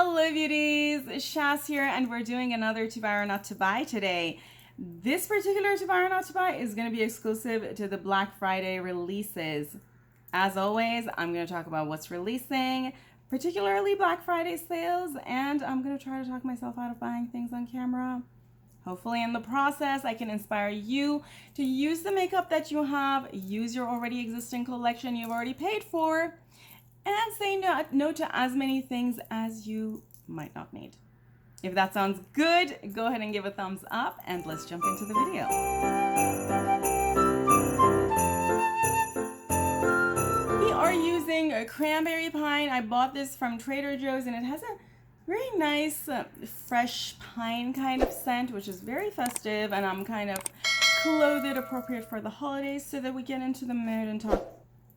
Hello beauties, Shaz here, and we're doing another to buy or not to buy today. This particular to buy or not to buy is going to be exclusive to the Black Friday releases. As always, I'm going to talk about what's releasing, particularly Black Friday sales, and I'm going to try to talk myself out of buying things on camera. Hopefully in the process, I can inspire you to use the makeup that you have, use your already existing collection you've already paid for, and say no to as many things as you might not need. If that sounds good, go ahead and give a thumbs up and let's jump into the video. We are using a cranberry pine. I bought this from Trader Joe's and it has a very nice fresh pine kind of scent, which is very festive, and I'm kind of clothed appropriate for the holidays so that we get into the mood and talk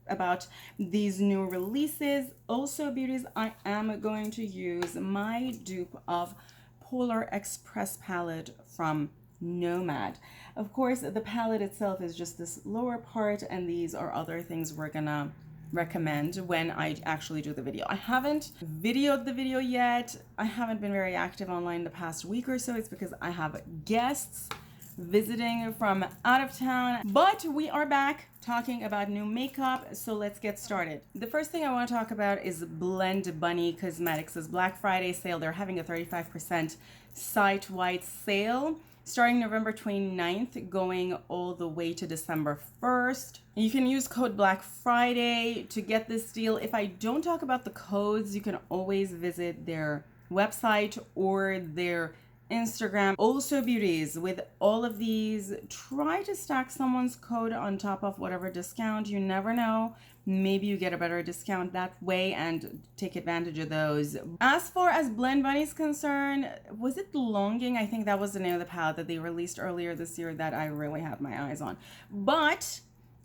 about these new releases. Also beauties, I am going to use my dupe of Polar Express palette from Nomad. Of course, the palette itself is just this lower part, and these are other things we're gonna recommend when I actually do the video. I haven't videoed the video yet. I haven't been very active online the past week or so. It's because I have guests visiting from out of town, but we are back talking about new makeup, so let's get started. The first thing I want to talk about is Nomad Cosmetics' Black Friday sale. They're having a 35% site-wide sale starting November 29th, going all the way to December 1st. You can use code Black Friday to get this deal. If I don't talk about the codes, you can always visit their website or their Instagram. Also beauties, with all of these, try to stack someone's code on top of whatever discount. You never know, maybe you get a better discount that way, and take advantage of those. As far as Blend Bunny's concerned, was it Longing? I think that was the name of the palette that they released earlier this year that I really had my eyes on, but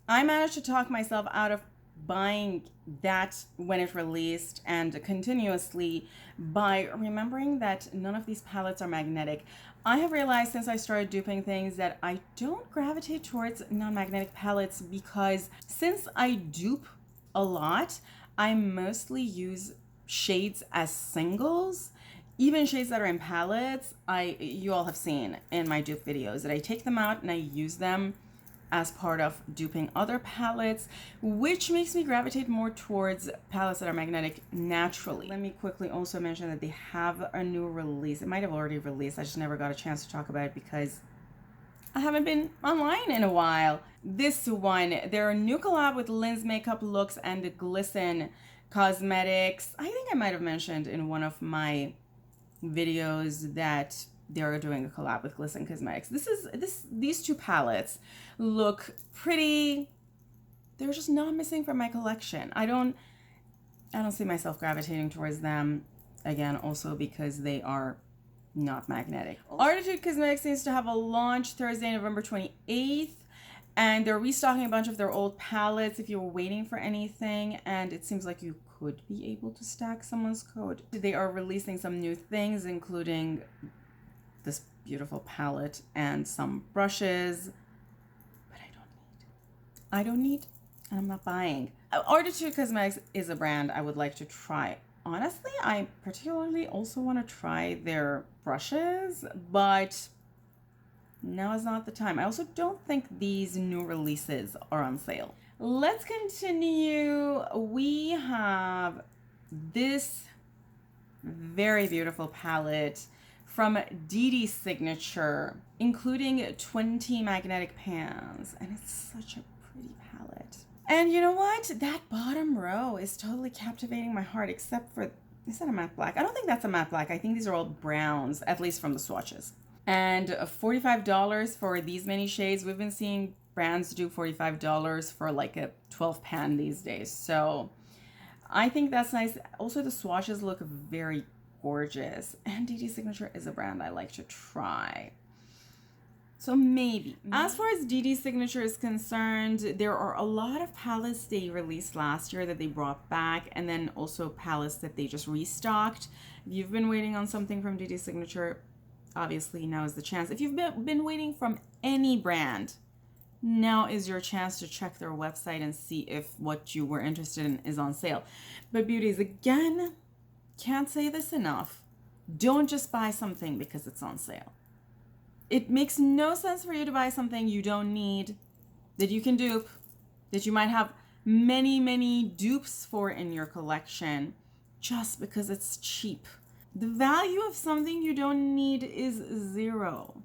I managed to talk myself out of buying that when it released and continuously by remembering that none of these palettes are magnetic. I have realized since I started duping things that I don't gravitate towards non-magnetic palettes, because since I dupe a lot, I mostly use shades as singles. Even shades that are in palettes, you all have seen in my dupe videos that I take them out and I use them as part of duping other palettes, which makes me gravitate more towards palettes that are magnetic naturally. Let me quickly also mention that they have a new release. It might have already released, I just never got a chance to talk about it because I haven't been online in a while. This one, their new collab with Lynn's Makeup Looks and Glisten Cosmetics. I think I might have mentioned in one of my videos that they're doing a collab with Glisten Cosmetics. These two palettes look pretty. They're just not missing from my collection. I don't see myself gravitating towards them, again, also because they are not magnetic. Artitude Cosmetics seems to have a launch Thursday, November 28th, and they're restocking a bunch of their old palettes if you were waiting for anything, and it seems like you could be able to stack someone's code. They are releasing some new things, including this beautiful palette and some brushes, but I don't need, and I'm not buying. Artitude Cosmetics is a brand I would like to try. Honestly, I particularly also want to try their brushes, but now is not the time. I also don't think these new releases are on sale. Let's continue. We have this very beautiful palette from DD Signature, including 20 magnetic pans, and it's such a pretty palette. And you know what? That bottom row is totally captivating my heart, except for, is that a matte black? I don't think that's a matte black. I think these are all browns, at least from the swatches. And $45 for these many shades. We've been seeing brands do $45 for like a 12 pan these days, so I think that's nice. Also, the swatches look very gorgeous, and DD Signature is a brand I like to try, so maybe. As far as DD Signature is concerned, there are a lot of palettes they released last year that they brought back, and then also palettes that they just restocked. If you've been waiting on something from DD Signature, obviously now is the chance. If you've been waiting from any brand, now is your chance to check their website and see if what you were interested in is on sale. But beauties, again, can't say this enough. Don't just buy something because it's on sale. It makes no sense for you to buy something you don't need, that you can dupe, that you might have many, many dupes for in your collection just because it's cheap. The value of something you don't need is zero.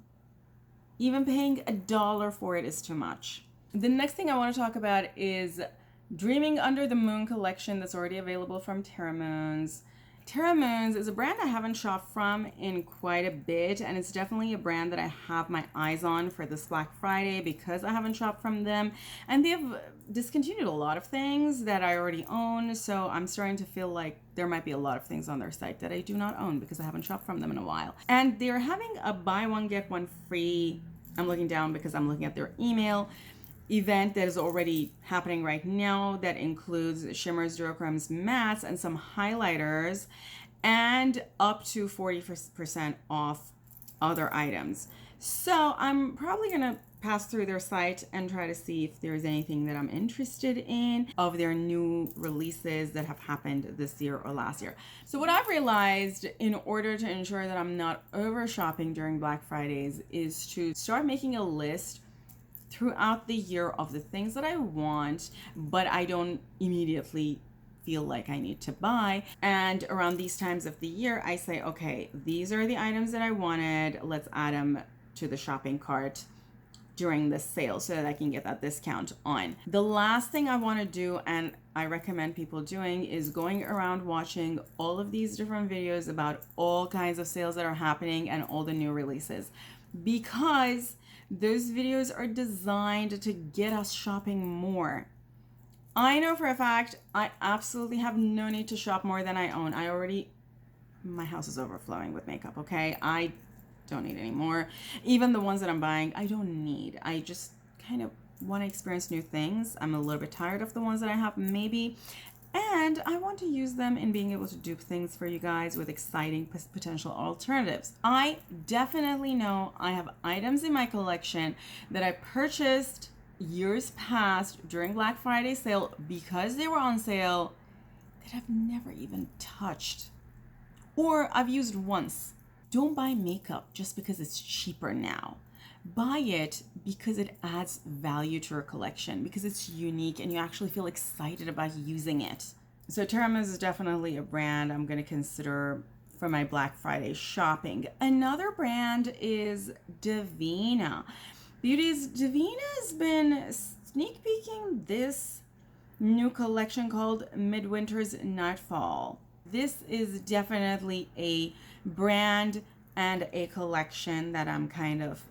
Even paying $1 for it is too much. The next thing I want to talk about is Dreaming Under the Moon collection that's already available from Terra Moons. Terra Moons is a brand I haven't shopped from in quite a bit, and it's definitely a brand that I have my eyes on for this Black Friday because I haven't shopped from them, and they've discontinued a lot of things that I already own, so I'm starting to feel like there might be a lot of things on their site that I do not own because I haven't shopped from them in a while. And they're having a buy one get one free, I'm looking down because I'm looking at their email, event that is already happening right now that includes shimmers, duochromes, mattes, and some highlighters, and up to 40% off other items. So I'm probably gonna pass through their site and try to see if there's anything that I'm interested in of their new releases that have happened this year or last year. So what I've realized in order to ensure that I'm not over shopping during Black Fridays is to start making a list throughout the year of the things that I want, but I don't immediately feel like I need to buy. And around these times of the year, I say, okay, these are the items that I wanted. Let's add them to the shopping cart during the sale so that I can get that discount on. The last thing I want to do, and I recommend people doing, is going around watching all of these different videos about all kinds of sales that are happening and all the new releases, because those videos are designed to get us shopping more. I know for a fact I absolutely have no need to shop more than I own. My house is overflowing with makeup, okay? I don't need any more. Even the ones that I'm buying, I don't need. I just kind of want to experience new things. I'm a little bit tired of the ones that I have, maybe. And I want to use them in being able to dupe things for you guys with exciting potential alternatives. I definitely know I have items in my collection that I purchased years past during Black Friday sale because they were on sale that I've never even touched or I've used once. Don't buy makeup just because it's cheaper now. Buy it because it adds value to your collection, because it's unique and you actually feel excited about using it. So Terra Moons is definitely a brand I'm going to consider for my Black Friday shopping. Another brand is Davina. Beauties, Davina has been sneak peeking this new collection called Midwinter's Nightfall. This is definitely a brand and a collection that I'm kind of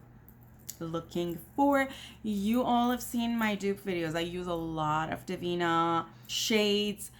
looking for. You all have seen my dupe videos. I use a lot of Davina shades.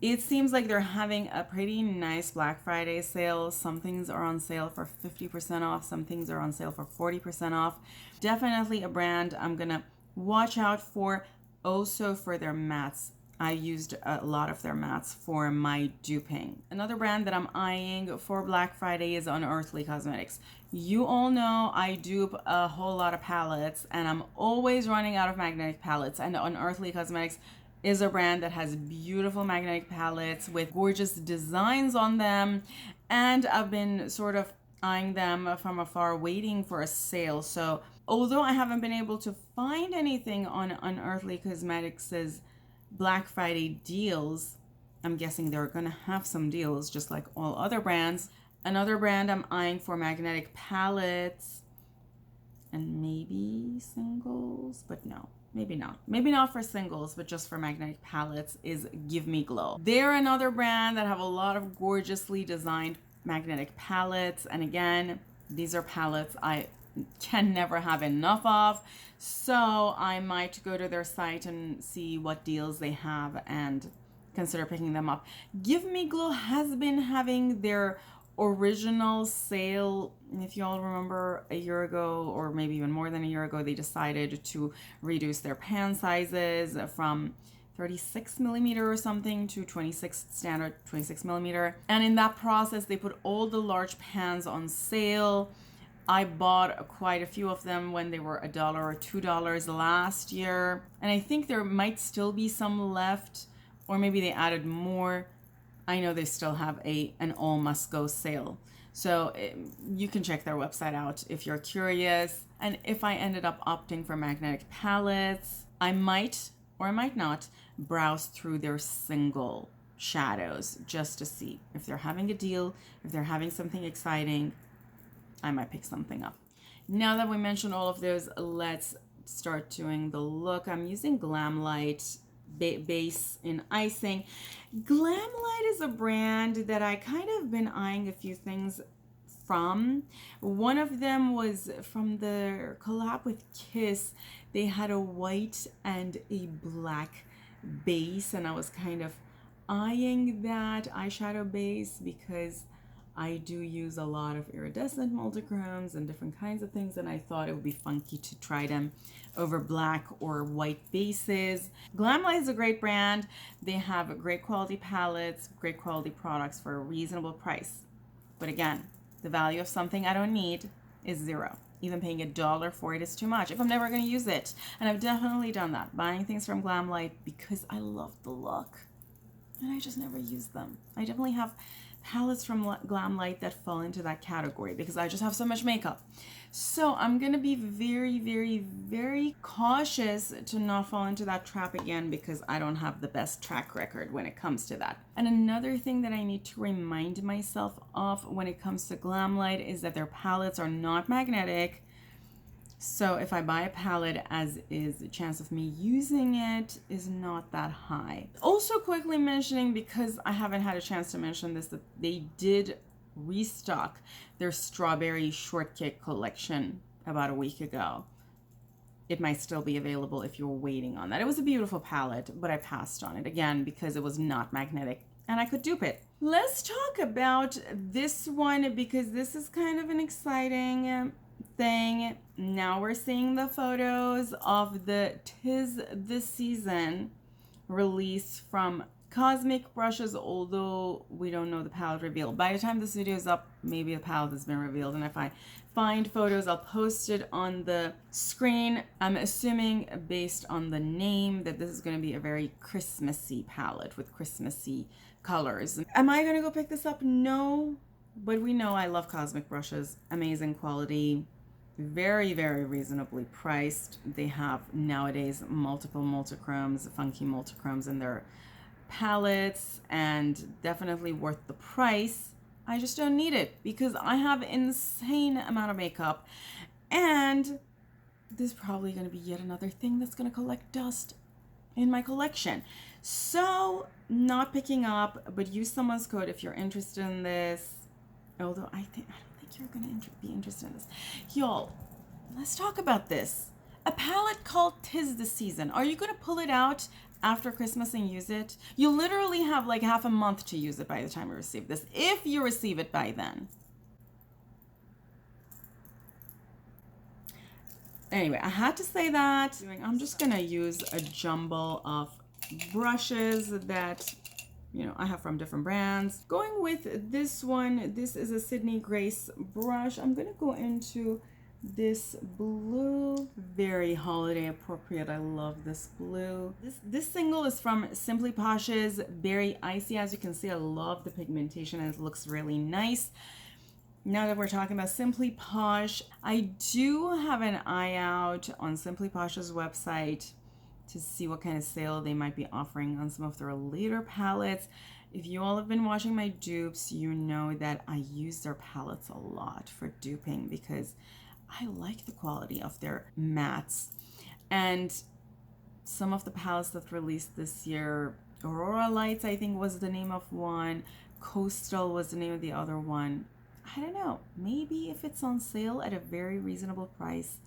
It seems like they're having a pretty nice Black Friday sale. Some things are on sale for 50% off. Some things are on sale for 40% off. Definitely a brand I'm gonna watch out for. Also for their mattes. I used a lot of their mattes for my duping. Another brand that I'm eyeing for Black Friday is Unearthly Cosmetics. You all know I dupe a whole lot of palettes and I'm always running out of magnetic palettes, and Unearthly Cosmetics is a brand that has beautiful magnetic palettes with gorgeous designs on them, and I've been sort of eyeing them from afar waiting for a sale. So although I haven't been able to find anything on Unearthly Cosmetics's Black Friday deals, I'm guessing they're gonna have some deals just like all other brands. Another brand I'm eyeing for magnetic palettes and maybe singles, but no, maybe not. Maybe not for singles, but just for magnetic palettes is Give Me Glow. They're another brand that have a lot of gorgeously designed magnetic palettes, and again, these are palettes I can never have enough of, so I might go to their site and see what deals they have and consider picking them up. Give Me Glow has been having their original sale. If you all remember, a year ago, or maybe even more than a year ago, they decided to reduce their pan sizes from 36 millimeter or something to 26 standard 26 millimeter, and in that process they put all the large pans on sale. I bought quite a few of them when they were $1 or $2 last year, and I think there might still be some left, or maybe they added more. I know they still have an all must go sale. So you can check their website out if you're curious. And if I ended up opting for magnetic palettes, I might or I might not browse through their single shadows just to see if they're having a deal, if they're having something exciting. I might pick something up. Now that we mentioned all of those, let's start doing the look. I'm using GlamLite base in Icing. GlamLite is a brand that I kind of been eyeing a few things from. One of them was from the collab with Kiss. They had a white and a black base, and I was kind of eyeing that eyeshadow base because I do use a lot of iridescent multichromes and different kinds of things, and I thought it would be funky to try them over black or white bases. GlamLite is a great brand. They have great quality palettes, great quality products for a reasonable price. But again, the value of something I don't need is zero. Even paying $1 for it is too much if I'm never going to use it. And I've definitely done that, buying things from GlamLite because I love the look and I just never use them. I definitely have palettes from GlamLite that fall into that category because I just have so much makeup. So I'm going to be very, very, very cautious to not fall into that trap again because I don't have the best track record when it comes to that. And another thing that I need to remind myself of when it comes to GlamLite is that their palettes are not magnetic. So if I buy a palette as is, the chance of me using it is not that high. Also quickly mentioning, because I haven't had a chance to mention this, that they did restock their strawberry shortcake collection about a week ago. It might still be available if you're waiting on that. It was a beautiful palette, but I passed on it again because it was not magnetic and I could dupe it. Let's talk about this one because this is kind of an exciting thing. Now we're seeing the photos of the 'Tis the Season release from Cosmic Brushes, although we don't know the palette reveal. By the time this video is up, maybe the palette has been revealed, and if I find photos, I'll post it on the screen. I'm assuming based on the name that this is going to be a very Christmassy palette with Christmassy colors. Am I going to go pick this up? No, but we know I love Cosmic Brushes. Amazing quality. Very, very reasonably priced. They have nowadays multiple multichromes, funky multichromes in their palettes, and definitely worth the price. I just don't need it because I have insane amount of makeup, and this is probably going to be yet another thing that's going to collect dust in my collection. So not picking up, but use someone's code if you're interested in this. Although I don't think you're going to be interested in this. Y'all, let's talk about this. A palette called 'Tis the Season. Are you going to pull it out after Christmas and use it? You literally have like half a month to use it by the time you receive this, if you receive it by then. Anyway, I had to say that. I'm just going to use a jumble of brushes that I have from different brands. Going with this one, this is a Sydney Grace brush. I'm gonna go into this blue, very holiday appropriate. I love this blue. This single is from Simply Posh's Berry Icy. As you can see, I love the pigmentation and it looks really nice. Now that we're talking about Simply Posh, I do have an eye out on Simply Posh's website to see what kind of sale they might be offering on some of their later palettes. If you all have been watching my dupes, you know that I use their palettes a lot for duping because I like the quality of their mattes. And some of the palettes that released this year, Aurora Lights I think was the name of one, Coastal was the name of the other one. I don't know, maybe if it's on sale at a very reasonable price,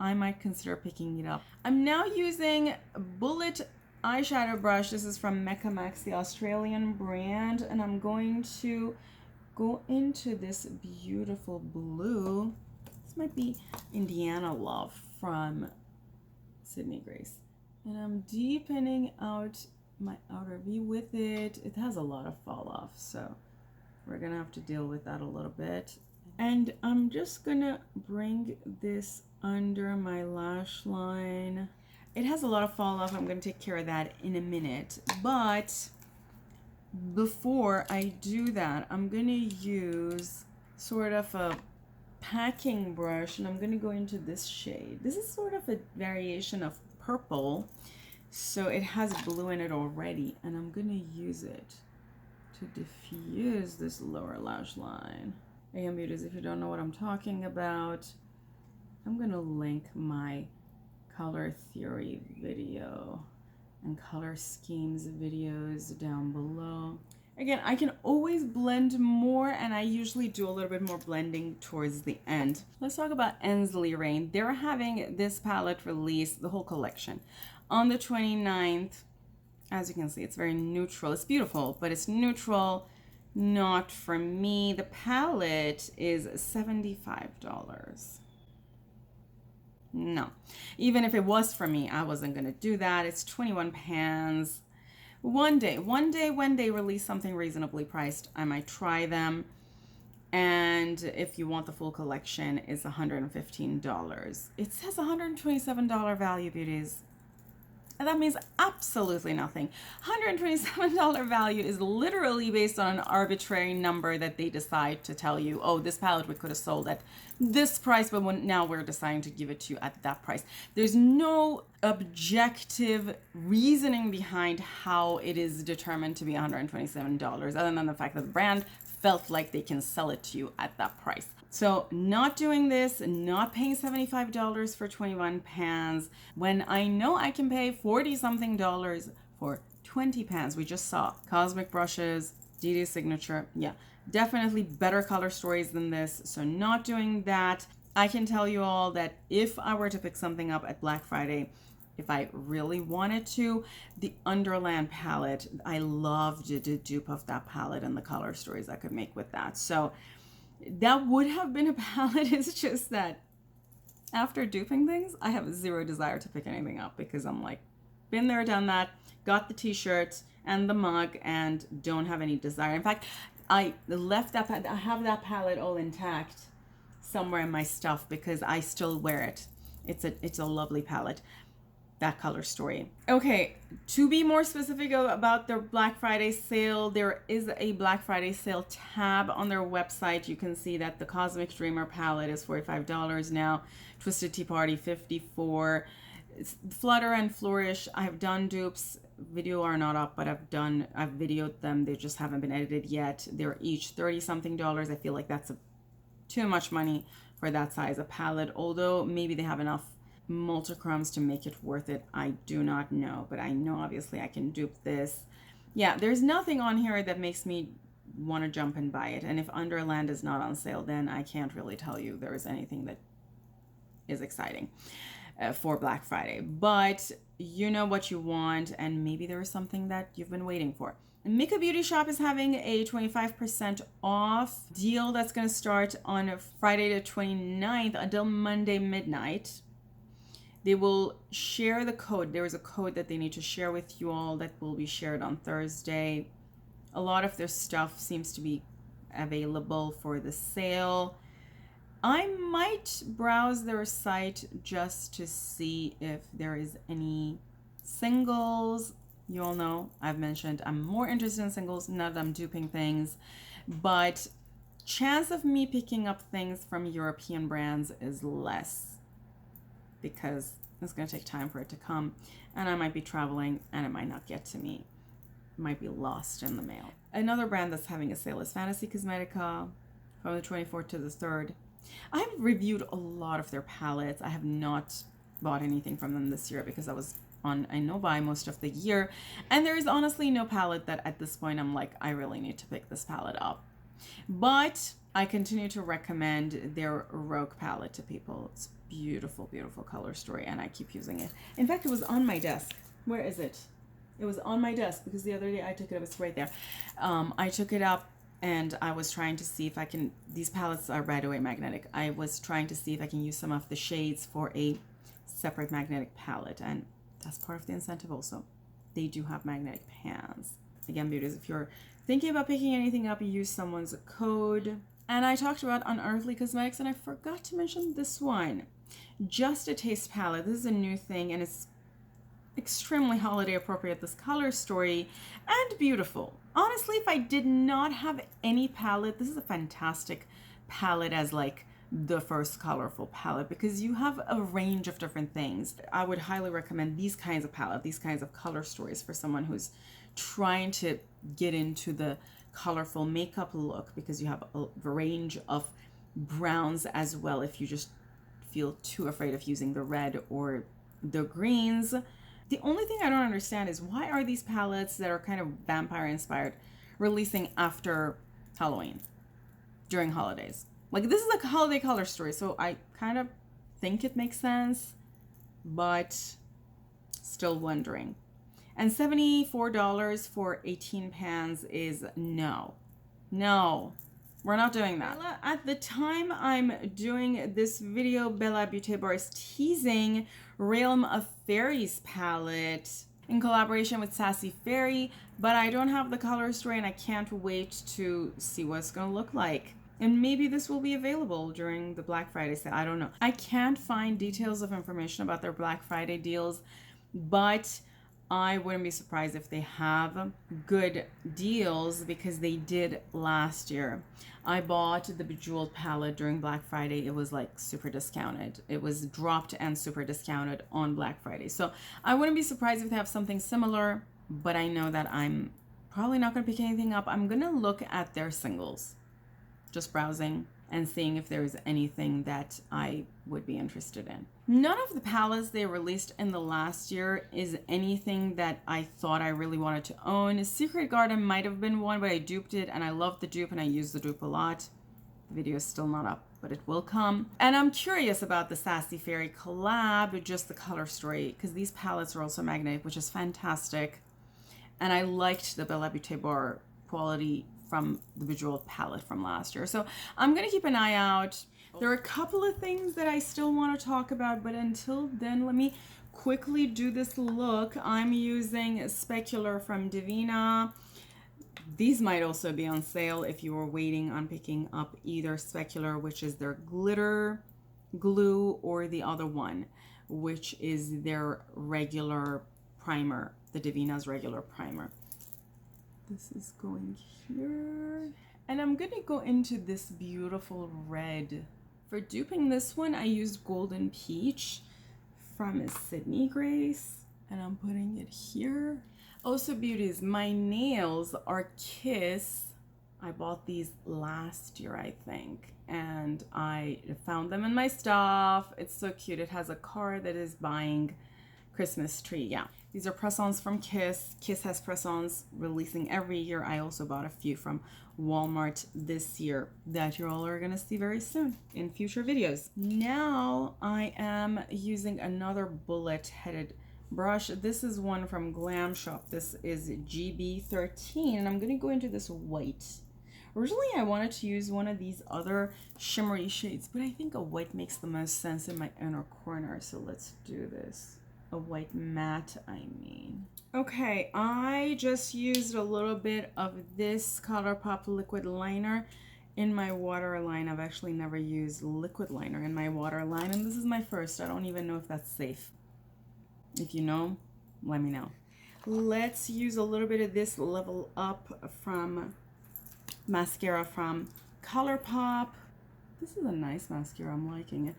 I might consider picking it up. I'm now using Bullet eyeshadow brush. This is from Mecca Max, the Australian brand, and I'm going to go into this beautiful blue. This might be Indiana Love from Sydney Grace. And I'm deepening out my outer V with it. It has a lot of fall off, so we're gonna have to deal with that a little bit. And I'm just gonna bring this under my lash line. It has a lot of fall off. I'm gonna take care of that in a minute, but before I do that, I'm gonna use sort of a packing brush, and I'm gonna go into this shade. This is sort of a variation of purple, so it has blue in it already, and I'm gonna use it to diffuse this lower lash line. Again, beauties, if you don't know what I'm talking about, I'm gonna link my color theory video and color schemes videos down below. Again, I can always blend more, and I usually do a little bit more blending towards the end. Let's talk about Ensley Rain. They're having this palette released, the whole collection, on the 29th. As you can see, it's very neutral. It's beautiful, but it's neutral, not for me. The palette is $75. No, even if it was for me, I wasn't gonna do that. It's 21 pans. One day when they release something reasonably priced, I might try them. And if you want the full collection, it's $115. It says $127 value, beauties. And that means absolutely nothing. $127 value is literally based on an arbitrary number that they decide to tell you, oh, this palette we could have sold at this price, but now we're deciding to give it to you at that price. There's no objective reasoning behind how it is determined to be $127, other than the fact that the brand felt like they can sell it to you at that price. So not doing this, not paying $75 for 21 pans, when I know I can pay 40 something dollars for 20 pans. We just saw Cosmic Brushes, DD Signature. Yeah, definitely better color stories than this. So not doing that. I can tell you all that if I were to pick something up at Black Friday, if I really wanted to, the Underland palette, I loved the dupe of that palette and the color stories I could make with that. So that would have been a palette. It's just that after duping things, I have zero desire to pick anything up, because I'm like, been there, done that, got the t-shirt and the mug, and don't have any desire. In fact, I left that, I have that palette all intact somewhere in my stuff because I still wear it. It's a lovely palette. That color story. Okay, to be more specific about their Black Friday sale, there is a Black Friday sale tab on their website. You can see that the Cosmic Dreamer palette is $45 now, Twisted Tea Party $54, Flutter and Flourish. I've done dupes, video are not up, but I've videoed them. They just haven't been edited yet. They're each $30 something. I feel like that's too much money for that size of palette, although maybe they have enough multichromes to make it worth it. I do not know, but I know obviously I can dupe this. Yeah, there's nothing on here that makes me want to jump and buy it. And if Underland is not on sale, then I can't really tell you there is anything that is exciting for Black Friday. But you know what you want, and maybe there is something that you've been waiting for. Mika Beauty Shop is having a 25% off deal that's going to start on Friday the 29th until Monday midnight. They will share the code. There is a code that they need to share with you all that will be shared on Thursday. A lot of their stuff seems to be available for the sale. I might browse their site just to see if there is any singles. You all know I've mentioned I'm more interested in singles, not that I'm duping things, but chance of me picking up things from European brands is less, because it's going to take time for it to come, and I might be traveling and it might not get to me. It might be lost in the mail. Another brand that's having a sale is Fantasy Cosmetica from the 24th to the 3rd. I've reviewed a lot of their palettes. I have not bought anything from them this year because I was on a no-buy most of the year, and there is honestly no palette that at this point I'm like, I really need to pick this palette up. But I continue to recommend their Rogue palette to people. It's beautiful, beautiful color story, and I keep using it. In fact, it was on my desk. Where is it? It was on my desk because the other day I took it up. It's right there. I took it up and I was trying to see if I can, these palettes are right away magnetic. I was trying to see if I can use some of the shades for a separate magnetic palette, and that's part of the incentive also. They do have magnetic pans. Again, beauties, if you're thinking about picking anything up, you use someone's code. And I talked about Unearthly Cosmetics, and I forgot to mention this one. Just a Taste palette. This is a new thing, and it's extremely holiday appropriate, this color story, and beautiful. Honestly, if I did not have any palette, this is a fantastic palette as like the first colorful palette because you have a range of different things. I would highly recommend these kinds of palette, these kinds of color stories for someone who's trying to get into the colorful makeup look, because you have a range of browns as well if you just feel too afraid of using the red or the greens. The only thing I don't understand is why are these palettes that are kind of vampire inspired releasing after Halloween during holidays? Like, this is a holiday color story, so I kind of think it makes sense, but still wondering. And $74 for 18 pans is no. We're not doing that. At the time I'm doing this video, Bella Beauty Bar is teasing Realm of Fairies palette in collaboration with Sassy Fairy, but I don't have the color story and I can't wait to see what it's gonna look like. And maybe this will be available during the Black Friday sale. I don't know. I can't find details of information about their Black Friday deals, but I wouldn't be surprised if they have good deals because they did last year. I bought the Bejeweled palette during Black Friday. It was like super discounted. It was dropped and super discounted on Black Friday. So I wouldn't be surprised if they have something similar, but I know that I'm probably not going to pick anything up. I'm going to look at their singles, just browsing and seeing if there is anything that I would be interested in. None of the palettes they released in the last year is anything that I thought I really wanted to own. Secret Garden might have been one, but I duped it and I love the dupe and I use the dupe a lot. The video is still not up, but it will come. And I'm curious about the Sassy Fairy collab, just the color story, because these palettes are also magnetic, which is fantastic. And I liked the Bella Beauty Bar quality from the Bejeweled palette from last year. So I'm gonna keep an eye out. There are a couple of things that I still want to talk about, but until then, let me quickly do this look. I'm using Specular from Divina. These might also be on sale if you were waiting on picking up either Specular, which is their glitter glue, or the other one, which is their regular primer, the Divina's regular primer. This is going here. And I'm gonna go into this beautiful red. For duping this one, I used Golden Peach from Sydney Grace, and I'm putting it here. Also, beauties, my nails are Kiss. I bought these last year, I think, and I found them in my stuff. It's so cute. It has a card that is buying Christmas tree. Yeah, these are press-ons from Kiss. Kiss has press-ons releasing every year. I also bought a few from Walmart this year that you all are gonna see very soon in future videos. Now I am using another bullet-headed brush. This is one from Glam Shop. This is GB13, and I'm gonna go into this white. Originally I wanted to use one of these other shimmery shades, but I think a white makes the most sense in my inner corner, so let's do this. A white matte, I mean. Okay, I just used a little bit of this Colourpop liquid liner in my waterline. I've actually never used liquid liner in my waterline, and this is my first. I don't even know if that's safe. If you know, let me know. Let's use a little bit of this Level Up from mascara from Colourpop. This is a nice mascara, I'm liking it.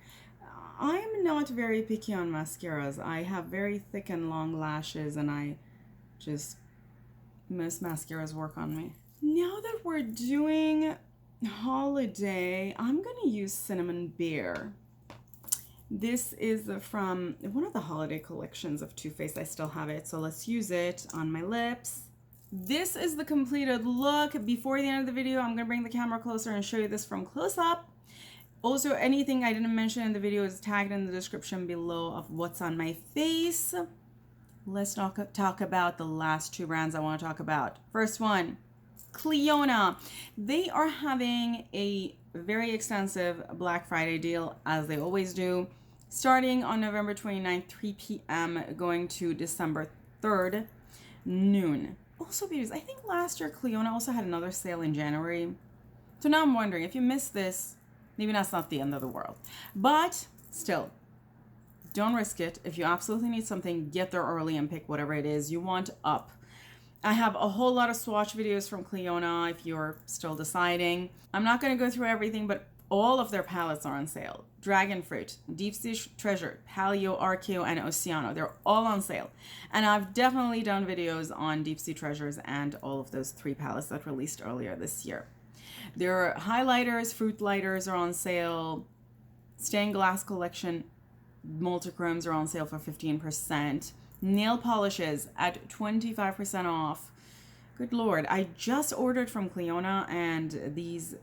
I'm not very picky on mascaras. I have very thick and long lashes, and most mascaras work on me. Now that we're doing holiday, I'm gonna use Cinnamon Bear. This is from one of the holiday collections of Too Faced. I still have it, so let's use it on my lips. This is the completed look. Before the end of the video, I'm gonna bring the camera closer and show you this from close up. Also, anything I didn't mention in the video is tagged in the description below of what's on my face. Let's talk about the last two brands I want to talk about. First one, Clionadh. They are having a very extensive Black Friday deal, as they always do, starting on November 29th, 3 p.m., going to December 3rd, noon. Also, beauties, I think last year Clionadh also had another sale in January. So now I'm wondering, if you missed this, maybe that's not the end of the world. But still, Don't risk it. If you absolutely need something, get there early and pick whatever it is you want up. I have a whole lot of swatch videos from Clionadh if you're still deciding. I'm not going to go through everything, but all of their palettes are on sale. Dragon Fruit, Deep Sea Treasure, Paleo, Archeo, and Oceano. They're all on sale. And I've definitely done videos on Deep Sea Treasures and all of those 3 palettes that released earlier this year. Their highlighters, fruit lighters are on sale. Stained Glass Collection multichromes are on sale for 15%. Nail polishes at 25% off. Good Lord. I just ordered from Clionadh, and these,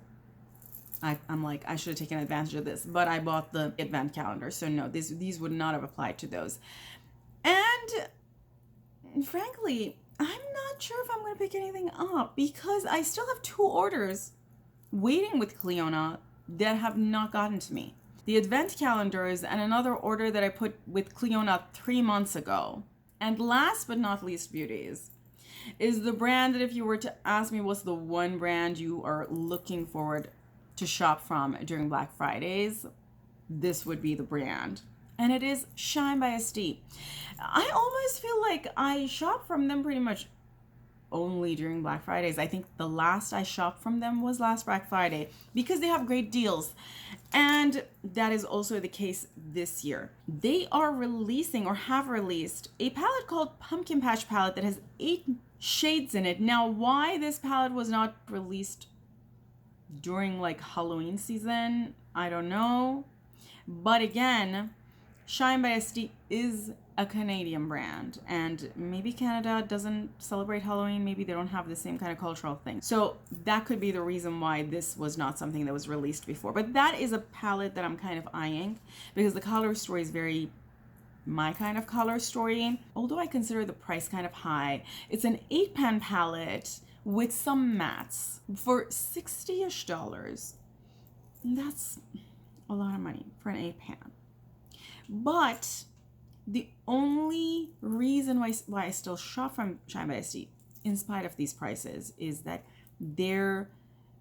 I'm like, I should have taken advantage of this, but I bought the advent calendar. So no, these would not have applied to those. And frankly, I'm not sure if I'm going to pick anything up because I still have 2 orders waiting with Clionadh that have not gotten to me. The advent calendars and another order that I put with Clionadh 3 months ago. And last but not least, beauties, is the brand that if you were to ask me what's the one brand you are looking forward to shop from during Black Fridays, this would be the brand. And it is Shine by SD. I almost feel like I shop from them pretty much only during Black Fridays. I think the last I shopped from them was last Black Friday because they have great deals. And that is also the case this year. They are releasing or have released a palette called Pumpkin Patch Palette that has 8 shades in it. Now, why this palette was not released during like Halloween season, I don't know. But again, Shine by SD is a Canadian brand, and maybe Canada doesn't celebrate Halloween. Maybe they don't have the same kind of cultural thing. So that could be the reason why this was not something that was released before. But that is a palette that I'm kind of eyeing because the color story is very my kind of color story. Although I consider the price kind of high. It's an 8-pan palette with some mattes for $60-ish. That's a lot of money for an 8-pan. But the only reason why I still shop from Shine by SD, in spite of these prices, is that their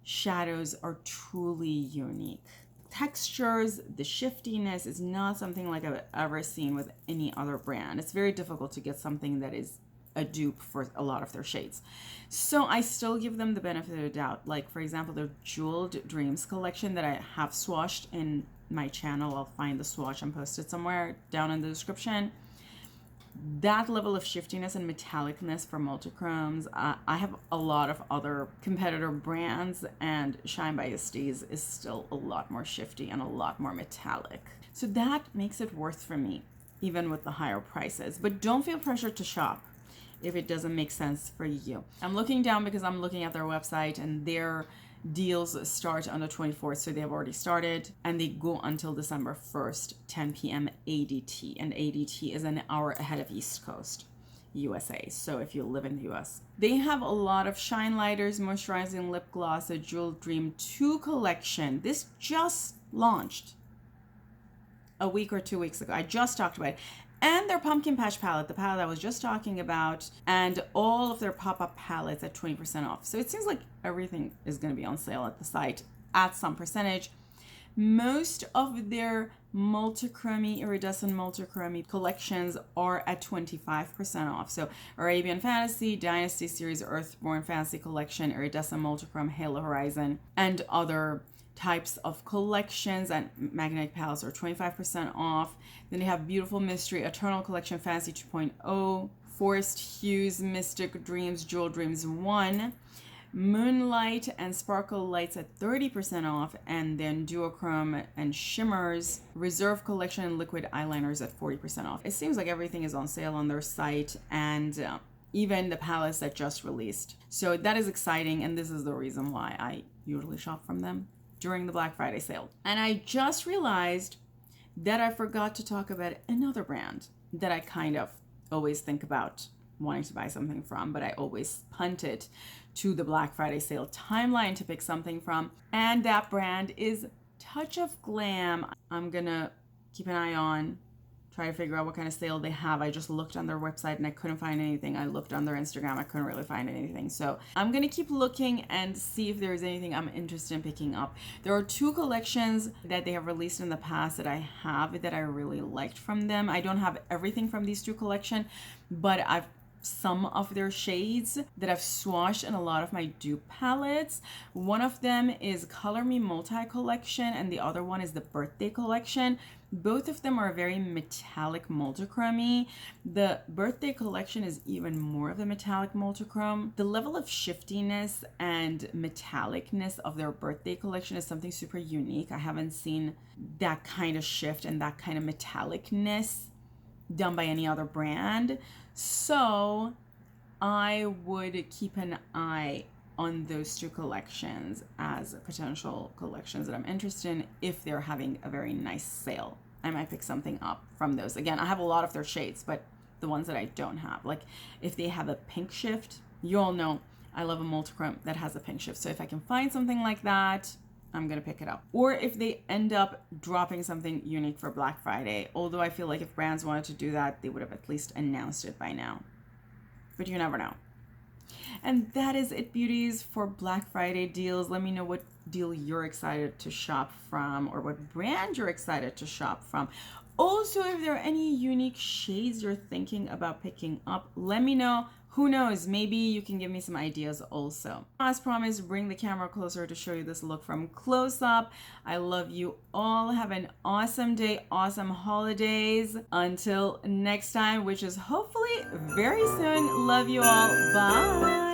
shadows are truly unique. Textures, the shiftiness is not something like I've ever seen with any other brand. It's very difficult to get something that is a dupe for a lot of their shades. So I still give them the benefit of the doubt. Like, for example, their Jeweled Dreams collection that I have swatched in my channel. I'll find the swatch and post it somewhere down in the description. That level of shiftiness and metallicness for multichromes, I have a lot of other competitor brands, and Shine by SD's is still a lot more shifty and a lot more metallic. So that makes it worth for me, even with the higher prices. But don't feel pressured to shop if it doesn't make sense for you. I'm looking down because I'm looking at their website, and their deals start on the 24th, so they have already started, and they go until December 1st, 10 p.m. ADT, and ADT is an hour ahead of East Coast, USA, so if you live in the US. They have a lot of shine lighters, moisturizing lip gloss, a Jewel Dream 2 collection. This just launched a week or 2 weeks ago. I just talked about it. And their Pumpkin Patch palette, the palette I was just talking about, and all of their pop-up palettes at 20% off. So it seems like everything is going to be on sale at the site at some percentage. Most of their multichromy, iridescent multichromy collections are at 25% off. So Arabian Fantasy, Dynasty Series, Earthborn Fantasy Collection, iridescent multichrome, Halo Horizon, and other types of collections and magnetic palettes are 25% off. Then they have Beautiful Mystery, Eternal Collection, Fantasy 2.0, Forest Hues, Mystic Dreams, Jewel Dreams 1, Moonlight and Sparkle Lights at 30% off, and then Duochrome and Shimmers, Reserve Collection and Liquid Eyeliners at 40% off. It seems like everything is on sale on their site, and even the palettes that just released. So that is exciting, and this is the reason why I usually shop from them during the Black Friday sale. And I just realized that I forgot to talk about another brand that I kind of always think about wanting to buy something from, but I always punt it to the Black Friday sale timeline to pick something from. And that brand is Touch of Glam. I'm gonna keep an eye on try to figure out what kind of sale they have. I just looked on their website and I couldn't find anything. I looked on their Instagram, I couldn't really find anything. So I'm gonna keep looking and see if there's anything I'm interested in picking up. There are 2 collections that they have released in the past that I have that I really liked from them. I don't have everything from these 2 collections, but I've some of their shades that I've swatched in a lot of my dupe palettes. One of them is Color Me Multi collection and the other one is the Birthday collection. Both of them are very metallic multichrome. The Birthday collection is even more of a metallic multichrome. The level of shiftiness and metallicness of their Birthday collection is something super unique. I haven't seen that kind of shift and that kind of metallicness done by any other brand. So I would keep an eye on those 2 collections as potential collections that I'm interested in. If they're having a very nice sale, I might pick something up from those. Again, I have a lot of their shades, but the ones that I don't have, like if they have a pink shift, you all know I love a multichrome that has a pink shift. So if I can find something like that, I'm gonna pick it up. Or if they end up dropping something unique for Black Friday, although I feel like if brands wanted to do that, they would have at least announced it by now. But you never know. And that is it, beauties, for Black Friday deals. Let me know what deal you're excited to shop from or what brand you're excited to shop from. Also, if there are any unique shades you're thinking about picking up, let me know. Who knows, maybe you can give me some ideas also. As promised, bring the camera closer to show you this look from close up. I love you all. Have an awesome day, awesome holidays. Until next time, which is hopefully very soon. Love you all. Bye.